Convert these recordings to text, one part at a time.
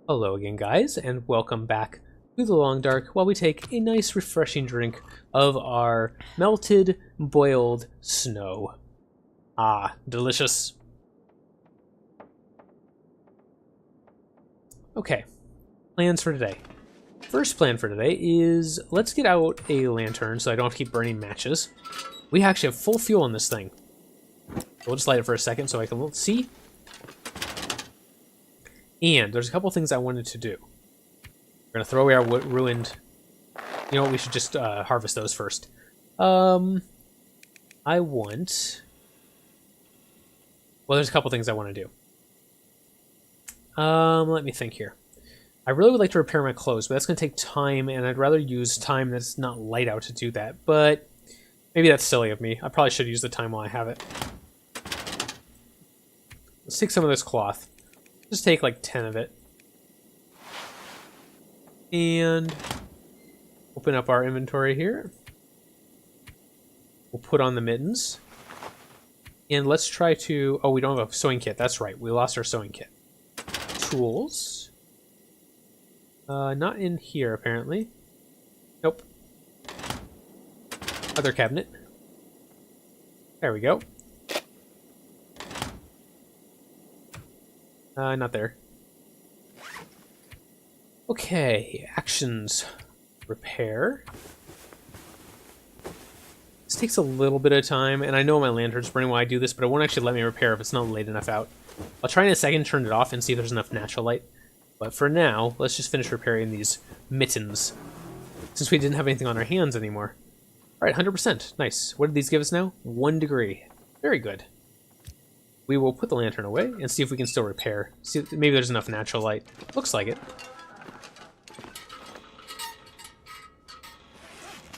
Hello again, guys, and welcome back to the Long Dark while we take a nice refreshing drink of our melted, boiled snow. Ah, delicious. Okay, plans for today. First plan for today is let's get out a lantern so I don't have to keep burning matches. We actually have full fuel in this thing. We'll just light it for a second so I can see. And there's a couple things I wanted to do. We're going to throw away our ruined... You know what, we should just harvest those first. I want... Well, there's a couple things I want to do. Let me think here. I really would like to repair my clothes, but that's going to take time, and I'd rather use time that's not light out to do that. But maybe that's silly of me. I probably should use the time while I have it. Let's take some of this cloth. Just take like 10 of it. And open up our inventory here. We'll put on the mittens. And let's try to... Oh, we don't have a sewing kit. That's right. We lost our sewing kit. Tools. Not in here, apparently. Nope. Other cabinet. There we go. Not there. Okay, actions. Repair. This takes a little bit of time, and I know my lantern's burning while I do this, but it won't actually let me repair if it's not late enough out. I'll try in a second turn it off and see if there's enough natural light. But for now, let's just finish repairing these mittens, since we didn't have anything on our hands anymore. Alright, 100%. Nice. What did these give us now? 1 degree. Very good. We will put the lantern away and see if we can still repair. See if maybe there's enough natural light. Looks like it.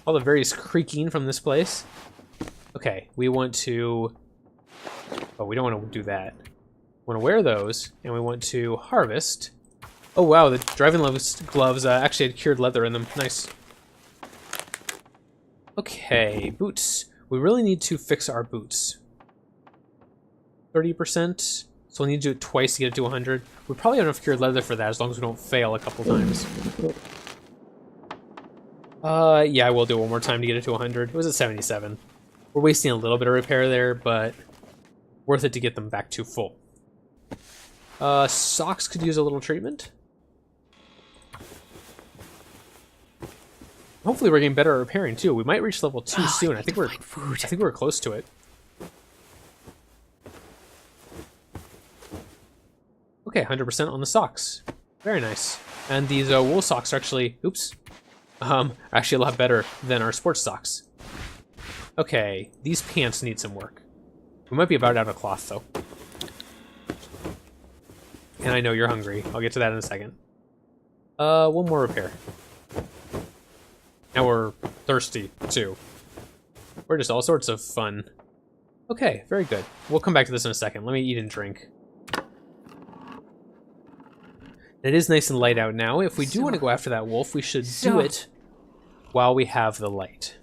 All the various creaking from this place. Okay, we want to... Oh, we don't want to do that. We want to wear those, and we want to harvest. Oh wow, the driving gloves actually had cured leather in them. Nice. Okay, boots. We really need to fix our boots. 30%, so we'll need to do it twice to get it to 100. We probably have enough cured leather for that as long as we don't fail a couple times. Yeah, I will do it one more time to get it to 100. It was at 77. We're wasting a little bit of repair there, but worth it to get them back to full. Socks could use a little treatment. Hopefully we're getting better at repairing too. We might reach level 2 soon. I think we're close to it. Okay, 100% on the socks. Very nice. And these wool socks are actually, actually a lot better than our sports socks. Okay, these pants need some work. We might be about out of cloth, though. And I know you're hungry. I'll get to that in a second. One more repair. Now we're thirsty, too. We're just all sorts of fun. Okay, very good. We'll come back to this in a second. Let me eat and drink. It is nice and light out now. If we do want to go after that wolf, we should do it while we have the light.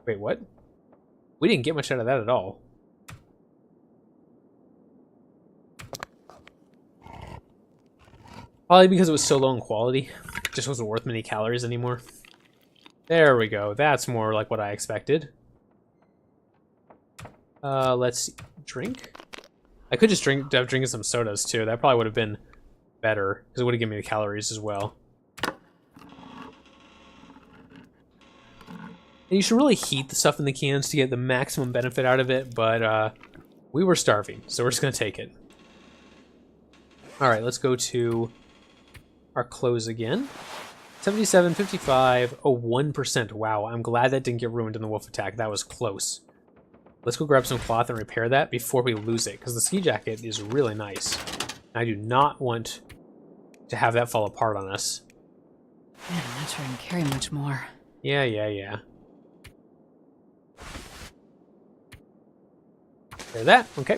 Wait, what? We didn't get much out of that at all. Probably because it was so low in quality. It just wasn't worth many calories anymore. There we go. That's more like what I expected. Let's drink. I could just have drinking some sodas too. That probably would have been better because it would have given me the calories as well. And you should really heat the stuff in the cans to get the maximum benefit out of it, but we were starving, so we're just gonna take it. All right, let's go to our clothes again. 77, 55, oh, 1%. Wow, I'm glad that didn't get ruined in the wolf attack. That was close. Let's go grab some cloth and repair that before we lose it, because the ski jacket is really nice. I do not want to have that fall apart on us. Man, I'm not sure I can carry much more. Yeah. Repair that, okay.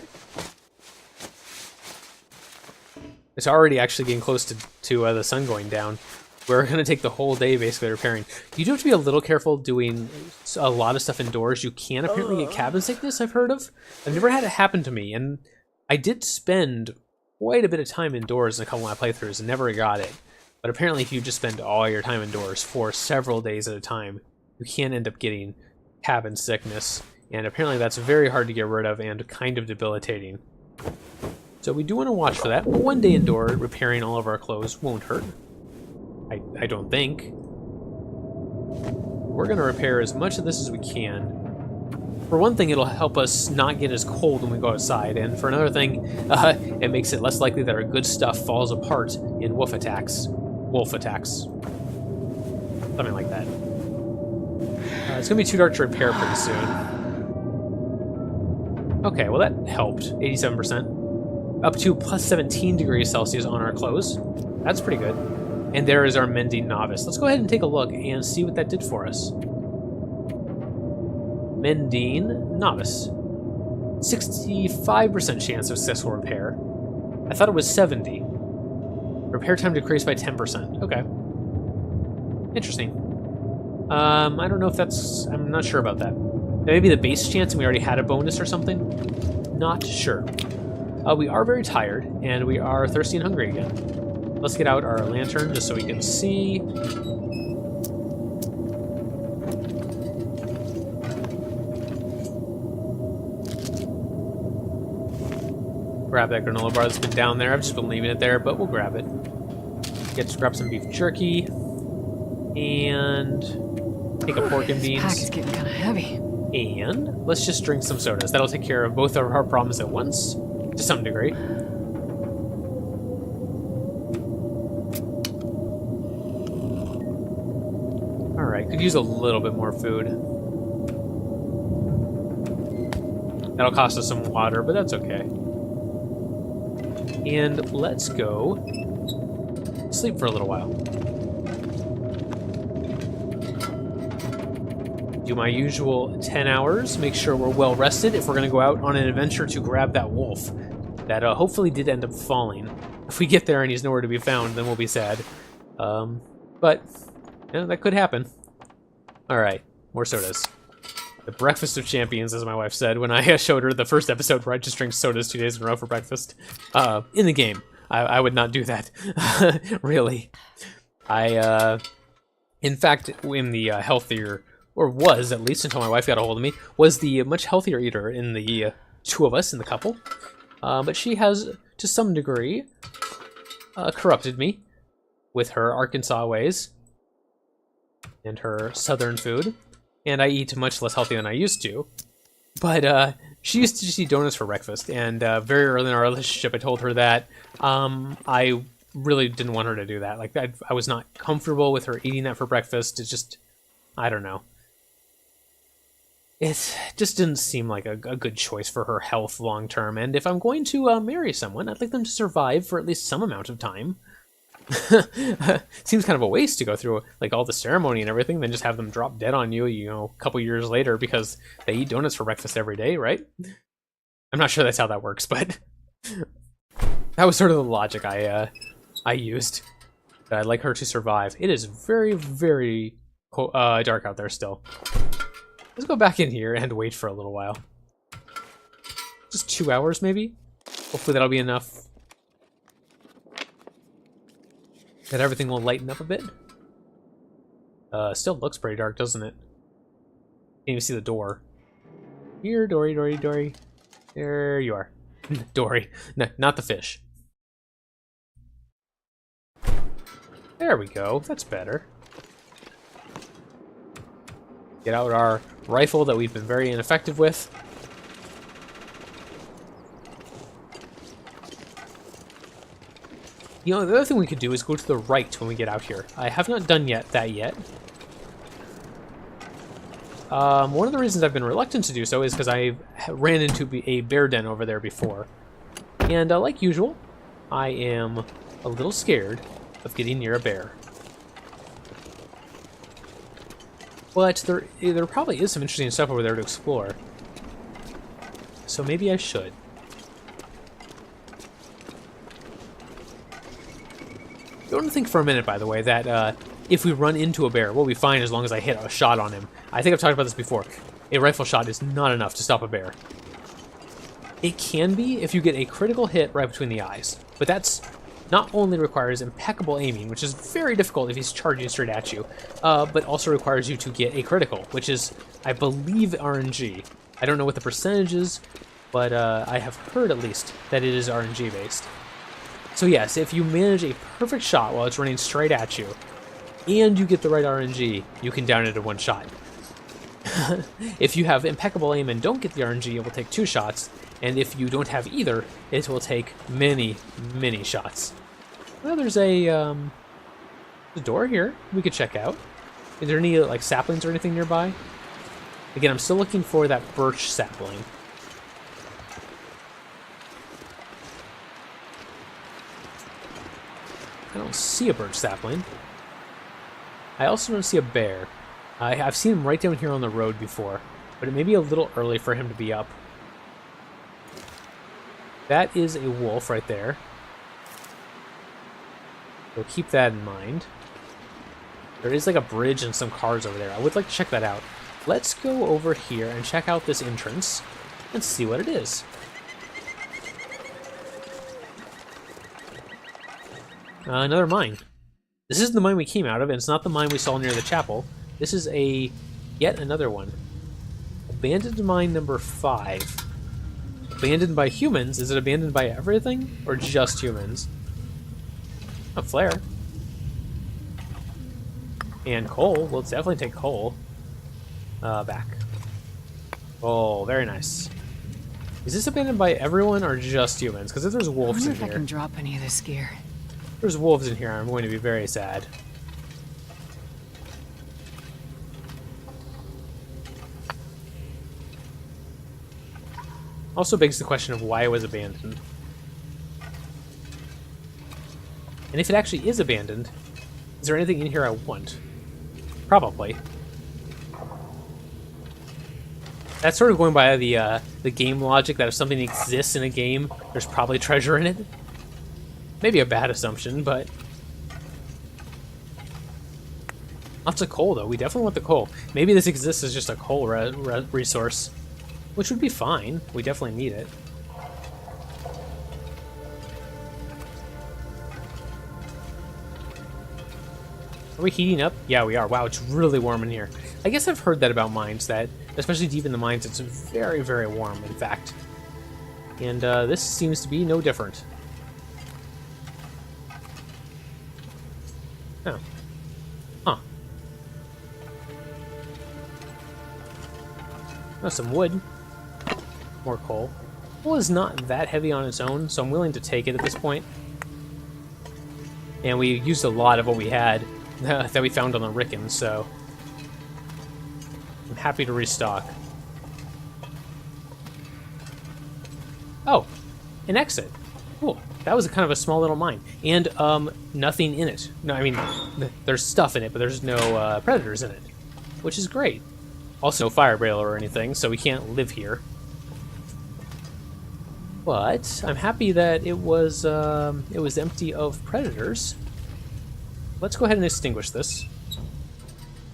It's already actually getting close to the sun going down. We're going to take the whole day basically repairing. You do have to be a little careful doing a lot of stuff indoors. You can apparently get cabin sickness, I've heard of. I've never had it happen to me, and I did spend quite a bit of time indoors in a couple of my playthroughs and never got it. But apparently if you just spend all your time indoors for several days at a time, you can end up getting cabin sickness. And apparently that's very hard to get rid of and kind of debilitating. So we do want to watch for that. But one day indoor, repairing all of our clothes won't hurt. I don't think. We're going to repair as much of this as we can. For one thing, it'll help us not get as cold when we go outside, and for another thing, it makes it less likely that our good stuff falls apart in wolf attacks. Something like that. It's going to be too dark to repair pretty soon. Okay, well that helped. 87%. Up to plus 17 degrees Celsius on our clothes. That's pretty good. And there is our Mending Novice. Let's go ahead and take a look and see what that did for us. Mending Novice. 65% chance of successful repair. I thought it was 70. Repair time decreased by 10%. Okay. Interesting. I don't know if that's... I'm not sure about that. Maybe the base chance and we already had a bonus or something? Not sure. We are very tired, and we are thirsty and hungry again. Let's get out our lantern just so we can see. Grab that granola bar that's been down there. I've just been leaving it there, but we'll grab it. Get to grab some beef jerky. And take a pork and beans. Pack is getting kind of heavy. And let's just drink some sodas. That'll take care of both of our problems at once, to some degree. Alright, could use a little bit more food. That'll cost us some water, but that's okay. And let's go sleep for a little while. Do my usual 10 hours, make sure we're well rested if we're going to go out on an adventure to grab that wolf that hopefully did end up falling. If we get there and he's nowhere to be found, then we'll be sad. But, you know, that could happen. Alright, more sodas. The breakfast of champions, as my wife said when I showed her the first episode where I just drank sodas 2 days in a row for breakfast. In the game. I would not do that. Really. In fact, in the healthier... or was, at least until my wife got a hold of me, was the much healthier eater in the two of us in the couple. But she has, to some degree, corrupted me with her Arkansas ways and her southern food. And I eat much less healthy than I used to. But she used to just eat donuts for breakfast, and very early in our relationship I told her that I really didn't want her to do that. Like, I was not comfortable with her eating that for breakfast. It's just, I don't know. It just didn't seem like a good choice for her health long term, and if I'm going to marry someone, I'd like them to survive for at least some amount of time. Seems kind of a waste to go through like all the ceremony and everything, then just have them drop dead on you, you know, a couple years later because they eat donuts for breakfast every day, right? I'm not sure that's how that works, but that was sort of the logic I used. That I'd like her to survive. It is very, very dark out there still. Let's go back in here and wait for a little while. Just 2 hours, maybe? Hopefully that'll be enough that everything will lighten up a bit. Still looks pretty dark, doesn't it? Can't even see the door. Here, Dory, Dory, Dory. There you are. Dory. No, not the fish. There we go. That's better. Get out our rifle that we've been very ineffective with. You know, the other thing we could do is go to the right when we get out here. I have not done that yet. One of the reasons I've been reluctant to do so is because I ran into a bear den over there before. And like usual, I am a little scared of getting near a bear. But there probably is some interesting stuff over there to explore. So maybe I should. Don't think for a minute, by the way, that if we run into a bear, we'll be fine as long as I hit a shot on him. I think I've talked about this before. A rifle shot is not enough to stop a bear. It can be if you get a critical hit right between the eyes, but that's not only requires impeccable aiming, which is very difficult if he's charging straight at you, but also requires you to get a critical, which is, I believe, RNG. I don't know what the percentage is, but I have heard at least that it is RNG based. So yes, if you manage a perfect shot while it's running straight at you, and you get the right RNG, you can down it in one shot. If you have impeccable aim and don't get the RNG, it will take 2 shots, and if you don't have either, it will take many, many shots. Well, there's a door here we could check out. Is there any like saplings or anything nearby? Again, I'm still looking for that birch sapling. I don't see a birch sapling. I also don't see a bear. I've seen him right down here on the road before, but it may be a little early for him to be up. That is a wolf right there. So keep that in mind. There is like a bridge and some cars over there. I would like to check that out. Let's go over here and check out this entrance and see what it is. Another mine. This isn't the mine we came out of, and it's not the mine we saw near the chapel. This is yet another one. Abandoned mine number 5. Abandoned by humans? Is it abandoned by everything? Or just humans? A flare. And coal. Let's definitely take coal. Back. Oh, very nice. Is this abandoned by everyone or just humans? Because if there's wolves in here... I wonder if I can drop any of this gear. If there's wolves in here, I'm going to be very sad. Also begs the question of why it was abandoned. And if it actually is abandoned, is there anything in here I want? Probably. That's sort of going by the game logic that if something exists in a game, there's probably treasure in it. Maybe a bad assumption, but... Lots of coal, though. We definitely want the coal. Maybe this exists as just a coal resource, which would be fine. We definitely need it. Are we heating up? Yeah, we are. Wow, it's really warm in here. I guess I've heard that about mines, that, especially deep in the mines, it's very, very warm, in fact. And this seems to be no different. Oh. Huh. Oh, some wood. More coal. Coal is not that heavy on its own, so I'm willing to take it at this point. And we used a lot of what we had that we found on the Rickon, so I'm happy to restock. Oh, an exit. Cool. That was kind of a small little mine. And nothing in it. No, I mean, there's stuff in it, but there's no predators in it, which is great. Also, no fire barrel or anything, so we can't live here. But I'm happy that it was empty of predators. Let's go ahead and extinguish this.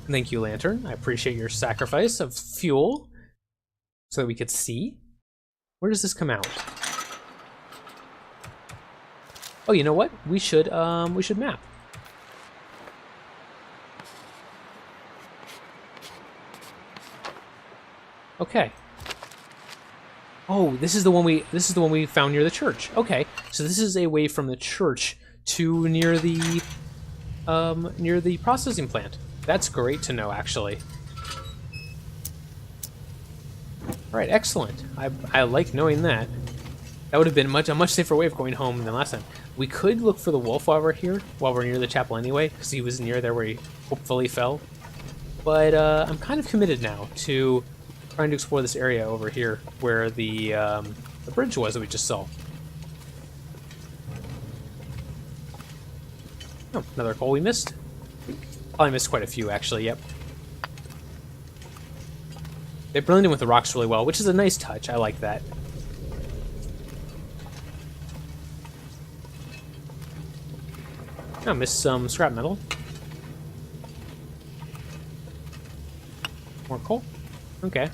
Thank you, Lantern. I appreciate your sacrifice of fuel so that we could see. Where does this come out? Oh, you know what? We should map. Okay. Oh, this is the one we found near the church. Okay, so this is a way from the church to near the processing plant. That's great to know, actually. All right, excellent. I like knowing that. That would have been a much safer way of going home than last time. We could look for the wolf while we're here, while we're near the chapel anyway, because he was near there where he hopefully fell. But I'm kind of committed now to trying to explore this area over here where the bridge was that we just saw. Oh, another coal we missed. Probably missed quite a few, actually, yep. They blend in with the rocks really well, which is a nice touch. I like that. I missed some scrap metal. More coal. Okay.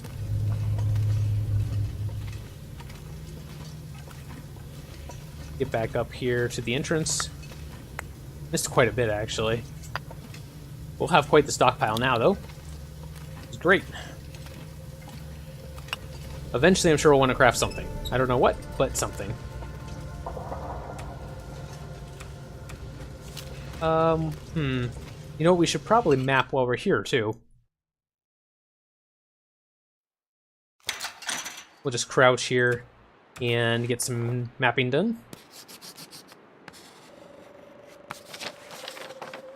Get back up here to the entrance. Missed quite a bit, actually. We'll have quite the stockpile now, though. It's great. Eventually, I'm sure we'll want to craft something. I don't know what, but something. You know what? We should probably map while we're here, too. We'll just crouch here and get some mapping done.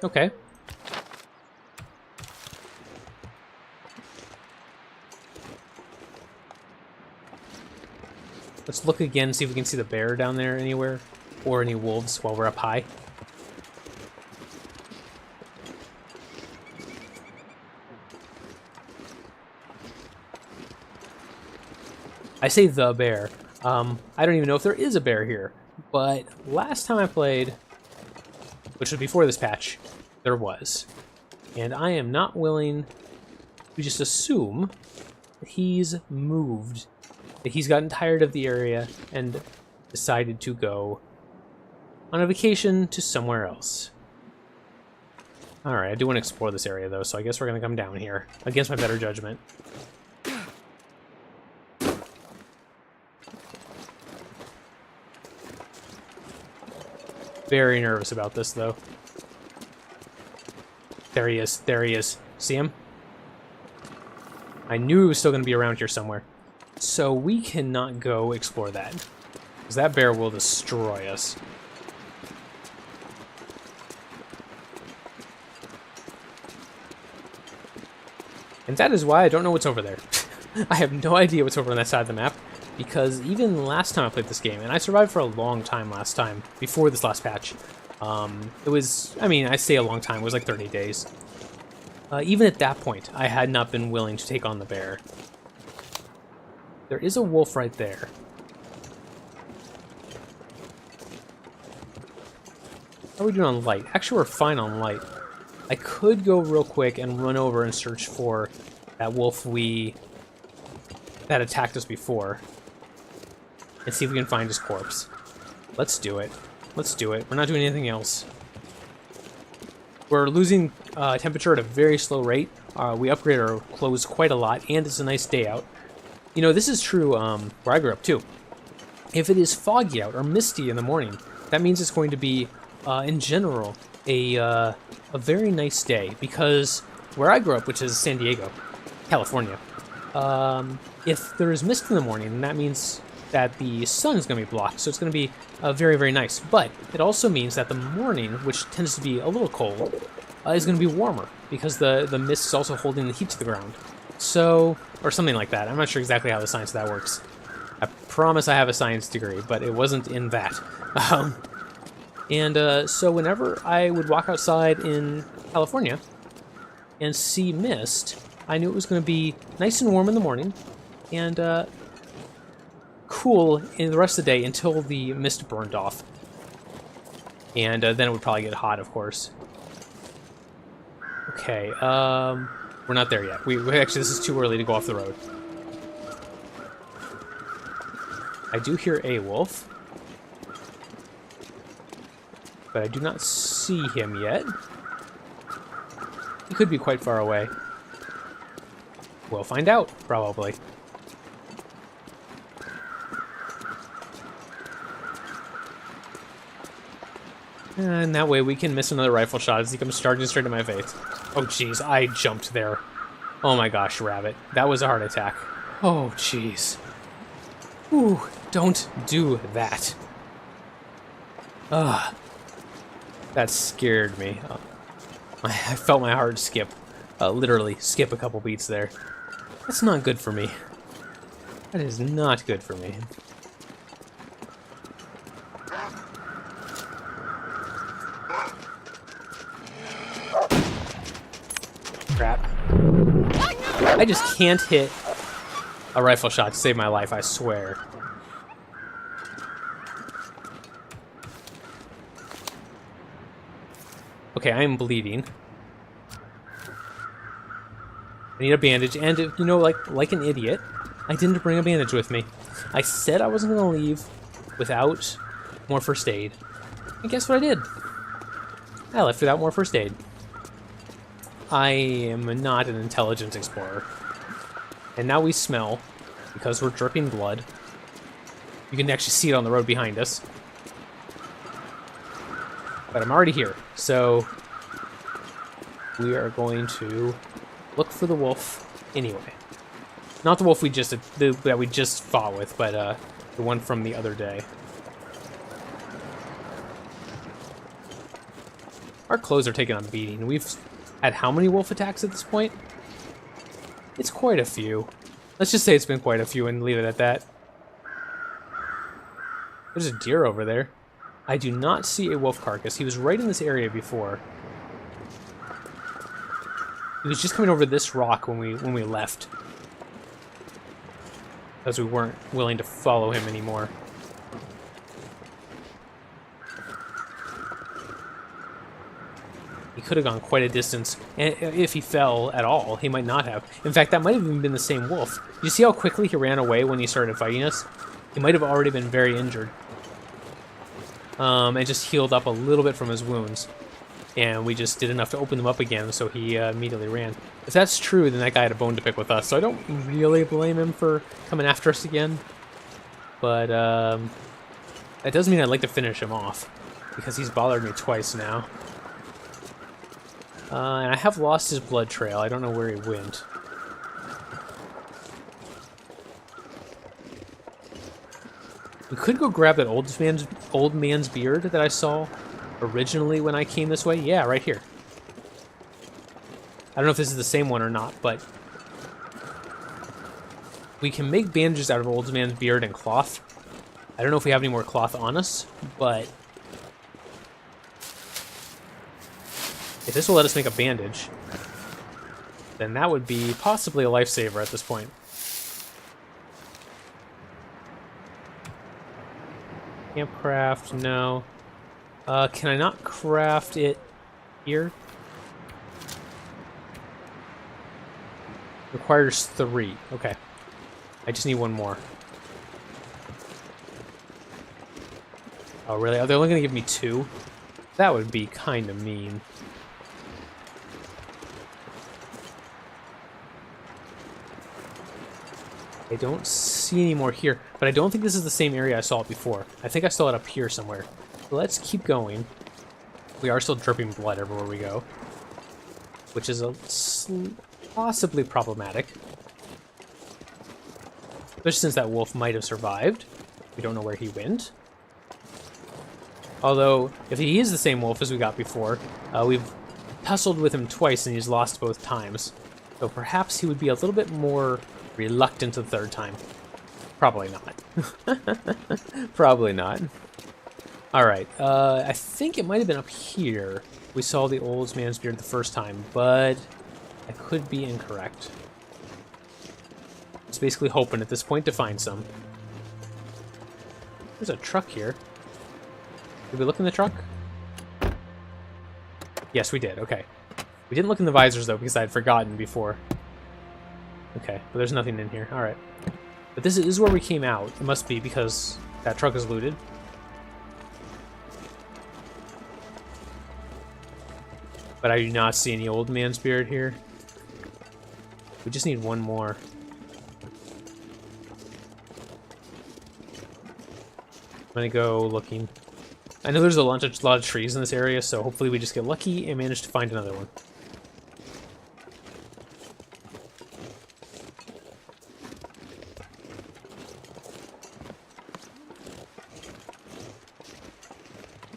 Okay. Let's look again, see if we can see the bear down there anywhere, or any wolves while we're up high. I say the bear. I don't even know if there is a bear here, but last time I played, which was before this patch, there was. And I am not willing to just assume that he's moved, that he's gotten tired of the area and decided to go on a vacation to somewhere else. Alright, I do want to explore this area though, so I guess we're going to come down here, against my better judgment. Very nervous about this, though. There he is. There he is. See him? I knew he was still going to be around here somewhere. So we cannot go explore that, because that bear will destroy us. And that is why I don't know what's over there. I have no idea what's over on that side of the map. Because even last time I played this game, and I survived for a long time last time, before this last patch, it was, I mean, I say a long time, it was like 30 days. Even at that point, I had not been willing to take on the bear. There is a wolf right there. How are we doing on light? Actually, we're fine on light. I could go real quick and run over and search for that wolf that attacked us before. And see if we can find his corpse. Let's do it. Let's do it. We're not doing anything else. We're losing temperature at a very slow rate. We upgrade our clothes quite a lot, and it's a nice day out. You know, this is true where I grew up, too. If it is foggy out or misty in the morning, that means it's going to be, in general, a very nice day. Because where I grew up, which is San Diego, California, if there is mist in the morning, then that means that the sun is going to be blocked, so it's going to be very, very nice. But it also means that the morning, which tends to be a little cold, is going to be warmer, because the mist is also holding the heat to the ground. So, or something like that. I'm not sure exactly how the science of that works. I promise I have a science degree, but it wasn't in that. So whenever I would walk outside in California and see mist, I knew it was going to be nice and warm in the morning, and cool in the rest of the day until the mist burned off. And then it would probably get hot, of course. Okay, we're not there yet. We actually, this is too early to go off the road. I do hear a wolf, but I do not see him yet. He could be quite far away. We'll find out, probably. And that way we can miss another rifle shot as he comes charging straight to my face. Oh, jeez, I jumped there. Oh my gosh, rabbit. That was a heart attack. Oh, jeez. Ooh, don't do that. Ugh. That scared me. I felt my heart skip. Literally skip a couple beats there. That's not good for me. That is not good for me. Crap. I just can't hit a rifle shot to save my life, I swear. Okay, I am bleeding. I need a bandage, and you know, like an idiot, I didn't bring a bandage with me. I said I wasn't going to leave without more first aid. And guess what I did? I left without more first aid. I am not an intelligent explorer. And now we smell, because we're dripping blood. You can actually see it on the road behind us. But I'm already here, so we are going to look for the wolf anyway. Not the wolf that we just fought with, but the one from the other day. Our clothes are taking a beating. We've had how many wolf attacks at this point? It's quite a few. Let's just say it's been quite a few and leave it at that. There's a deer over there. I do not see a wolf carcass. He was right in this area before. He was just coming over this rock when we left. Because we weren't willing to follow him anymore. He could have gone quite a distance, and if he fell at all, he might not have. In fact, that might have even been the same wolf. Did you see how quickly he ran away when he started fighting us? He might have already been very injured. And just healed up a little bit from his wounds. And we just did enough to open them up again, so he immediately ran. If that's true, then that guy had a bone to pick with us, so I don't really blame him for coming after us again. But that does mean I'd like to finish him off, because he's bothered me twice now. And I have lost his blood trail. I don't know where he went. We could go grab that old man's beard that I saw originally when I came this way. Yeah, right here. I don't know if this is the same one or not, but we can make bandages out of old man's beard and cloth. I don't know if we have any more cloth on us, but if this will let us make a bandage, then that would be possibly a lifesaver at this point. Can't craft, no. Can I not craft it here? Requires 3. Okay. I just need 1 more. Oh, really? Are they only going to give me 2? That would be kind of mean. I don't see any more here, but I don't think this is the same area I saw it before. I think I saw it up here somewhere. So let's keep going. We are still dripping blood everywhere we go, which is possibly problematic. Especially since that wolf might have survived. We don't know where he went. Although, if he is the same wolf as we got before, we've tussled with him twice and he's lost both times. So perhaps he would be a little bit more reluctant the third time. Probably not. Probably not. Alright, I think it might have been up here. We saw the old man's beard the first time, but I could be incorrect. Just basically hoping at this point to find some. There's a truck here. Did we look in the truck? Yes, we did. Okay. We didn't look in the visors, though, because I had forgotten before. Okay, but there's nothing in here. Alright. But this is where we came out. It must be, because that truck is looted. But I do not see any old man's beard here. We just need 1 more. I'm gonna go looking. I know there's a lot of trees in this area, so hopefully we just get lucky and manage to find another one.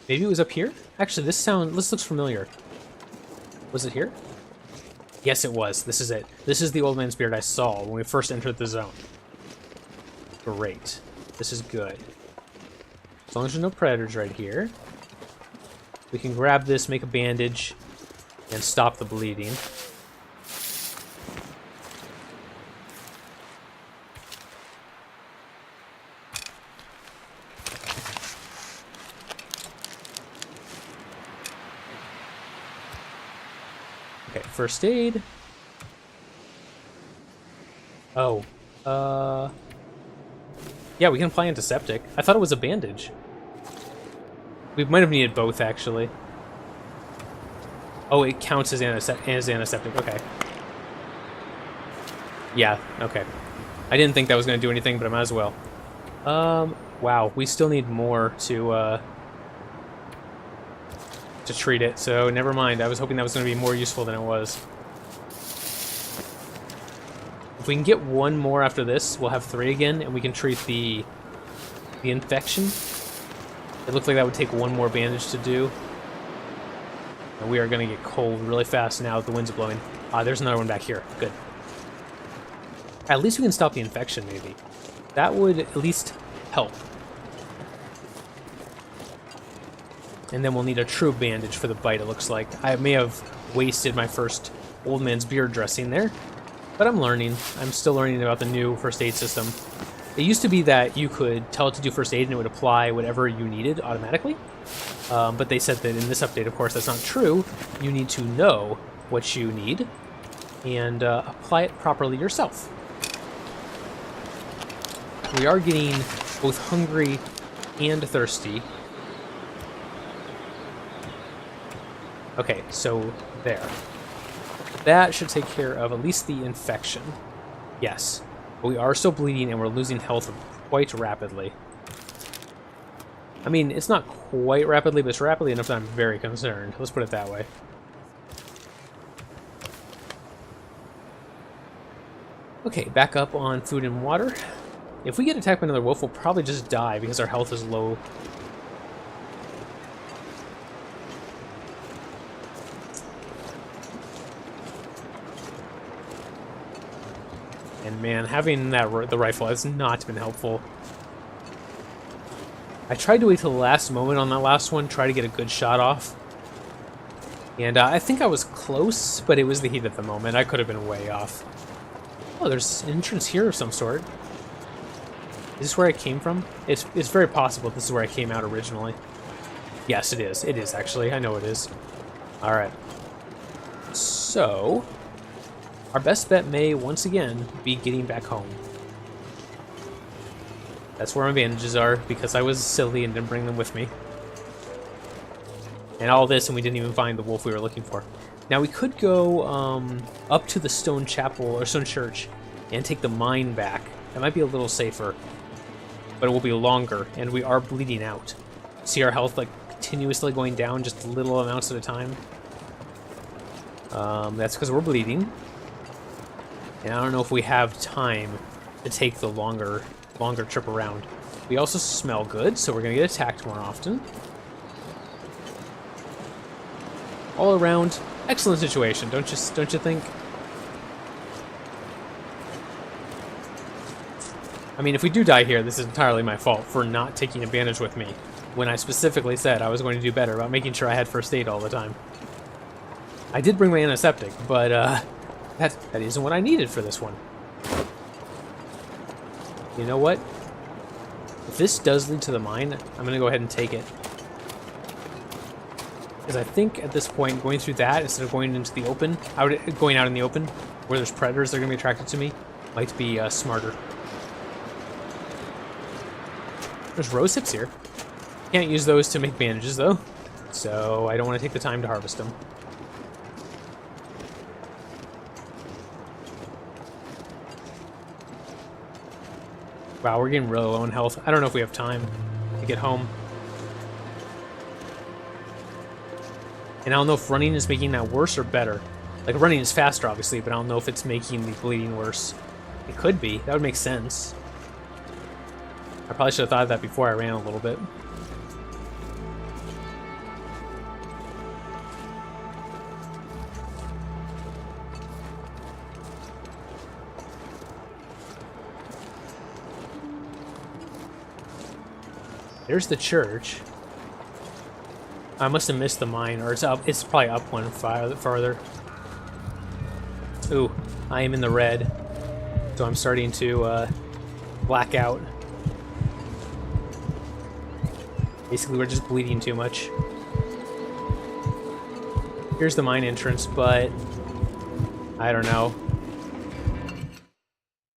Maybe it was up here? Actually, this looks familiar. Was it here? Yes, it was. This is it. This is the old man's beard I saw when we first entered the zone. Great. This is good. As long as there's no predators right here. We can grab this, make a bandage, and stop the bleeding. Okay, first aid. Oh. Yeah, we can apply antiseptic. I thought it was a bandage. We might have needed both, actually. Oh, it counts as antiseptic. Okay. Yeah, okay. I didn't think that was going to do anything, but I might as well. Wow, we still need more to treat it, so never mind. I was hoping that was going to be more useful than it was. If we can get one more after this, we'll have 3 again, and we can treat the infection. It looks like that would take one more bandage to do. And we are going to get cold really fast now that the wind's blowing. There's another one back here. Good. At least we can stop the infection, maybe. That would at least help. And then we'll need a true bandage for the bite, it looks like. I may have wasted my first old man's beard dressing there, but I'm learning. I'm still learning about the new first aid system. It used to be that you could tell it to do first aid and it would apply whatever you needed automatically. But they said that in this update, of course, that's not true. You need to know what you need and apply it properly yourself. We are getting both hungry and thirsty. Okay, so there. That should take care of at least the infection. Yes. But we are still bleeding and we're losing health quite rapidly. I mean, it's not quite rapidly, but it's rapidly enough that I'm very concerned. Let's put it that way. Okay, back up on food and water. If we get attacked by another wolf, we'll probably just die because our health is low. And man, having the rifle has not been helpful. I tried to wait till the last moment on that last one, try to get a good shot off. And I think I was close, but it was the heat of the moment. I could have been way off. Oh, there's an entrance here of some sort. Is this where I came from? It's very possible this is where I came out originally. Yes, it is. It is, actually. I know it is. Alright. So, our best bet may, once again, be getting back home. That's where my bandages are, because I was silly and didn't bring them with me. And all this, and we didn't even find the wolf we were looking for. Now, we could go up to the stone chapel, or stone church, and take the mine back. That might be a little safer. But it will be longer, and we are bleeding out. See our health, like, continuously going down just little amounts at a time? That's because we're bleeding. And I don't know if we have time to take the longer trip around. We also smell good, so we're going to get attacked more often. All around, excellent situation, don't you think? I mean, if we do die here, this is entirely my fault for not taking a bandage with me, when I specifically said I was going to do better about making sure I had first aid all the time. I did bring my antiseptic, but that isn't what I needed for this one. You know what? If this does lead to the mine, I'm going to go ahead and take it. Because I think at this point, going through that instead of going into the open, going out in the open, where there's predators that are going to be attracted to me, might be smarter. There's rose hips here. Can't use those to make bandages, though. So I don't want to take the time to harvest them. Wow, we're getting really low on health. I don't know if we have time to get home. And I don't know if running is making that worse or better. Like, running is faster, obviously, but I don't know if it's making the bleeding worse. It could be. That would make sense. I probably should have thought of that before I ran a little bit. There's the church. I must have missed the mine, or it's up. It's probably up one farther. Ooh, I am in the red, so I'm starting to black out. Basically, we're just bleeding too much. Here's the mine entrance, but I don't know.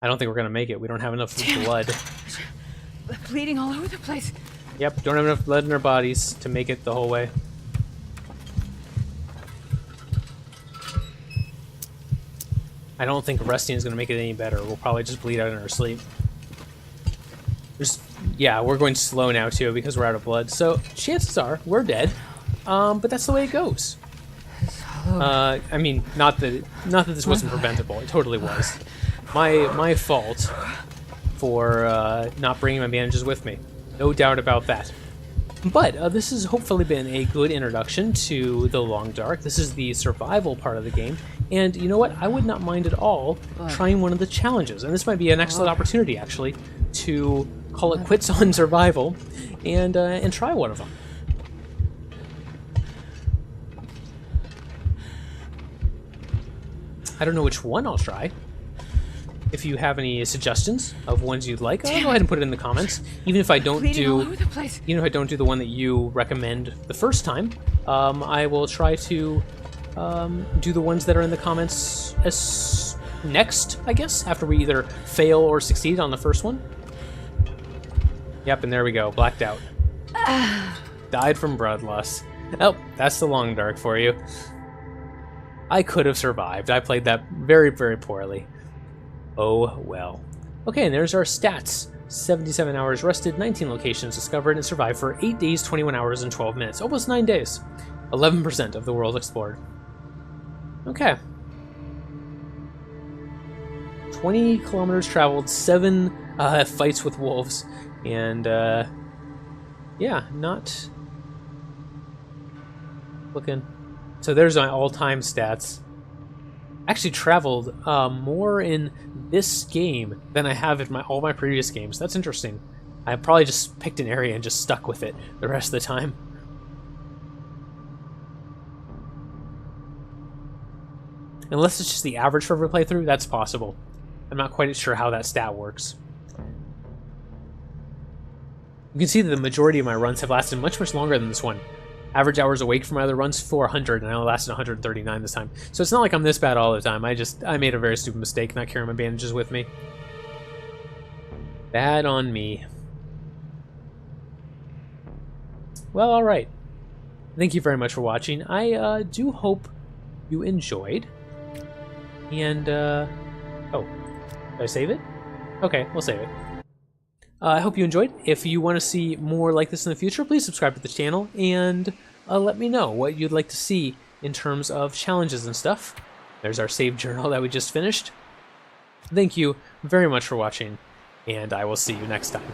I don't think we're gonna make it. We don't have enough blood. Bleeding all over the place. Yep, don't have enough blood in our bodies to make it the whole way. I don't think resting is going to make it any better. We'll probably just bleed out in our sleep. Yeah, we're going slow now too because we're out of blood. So chances are we're dead. But that's the way it goes. I mean, not that this wasn't preventable. It totally was. My fault for not bringing my bandages with me. No doubt about that. But this has hopefully been a good introduction to the Long Dark. This is the survival part of the game. And you know what? I would not mind at all trying one of the challenges. And this might be an excellent opportunity, actually, to call it quits on survival and try one of them. I don't know which one I'll try. If you have any suggestions of ones you'd like, I'll go ahead and put it in the comments. Even if I don't do, the one that you recommend the first time, I will try to do the ones that are in the comments as next, I guess, after we either fail or succeed on the first one. Yep, and there we go, blacked out. Died from blood loss. Oh, that's the Long Dark for you. I could have survived. I played that very, very poorly. Oh well. Okay, and there's our stats. 77 hours rested, 19 locations discovered, and survived for 8 days, 21 hours, and 12 minutes. Almost 9 days. 11% of the world explored. Okay. 20 kilometers traveled, 7 fights with wolves, and yeah, not looking. So there's my all-time stats. Actually traveled more in this game than I have in all my previous games. That's interesting. I probably just picked an area and just stuck with it the rest of the time. Unless it's just the average for every playthrough, that's possible. I'm not quite sure how that stat works. You can see that the majority of my runs have lasted much, much longer than this one. Average hours awake for my other runs, 400, and I only lasted 139 this time. So it's not like I'm this bad all the time. I made a very stupid mistake not carrying my bandages with me. Bad on me. Well, alright. Thank you very much for watching. I do hope you enjoyed. And, oh, did I save it? Okay, we'll save it. I hope you enjoyed. If you want to see more like this in the future, please subscribe to the channel and let me know what you'd like to see in terms of challenges and stuff. There's our save journal that we just finished. Thank you very much for watching, and I will see you next time.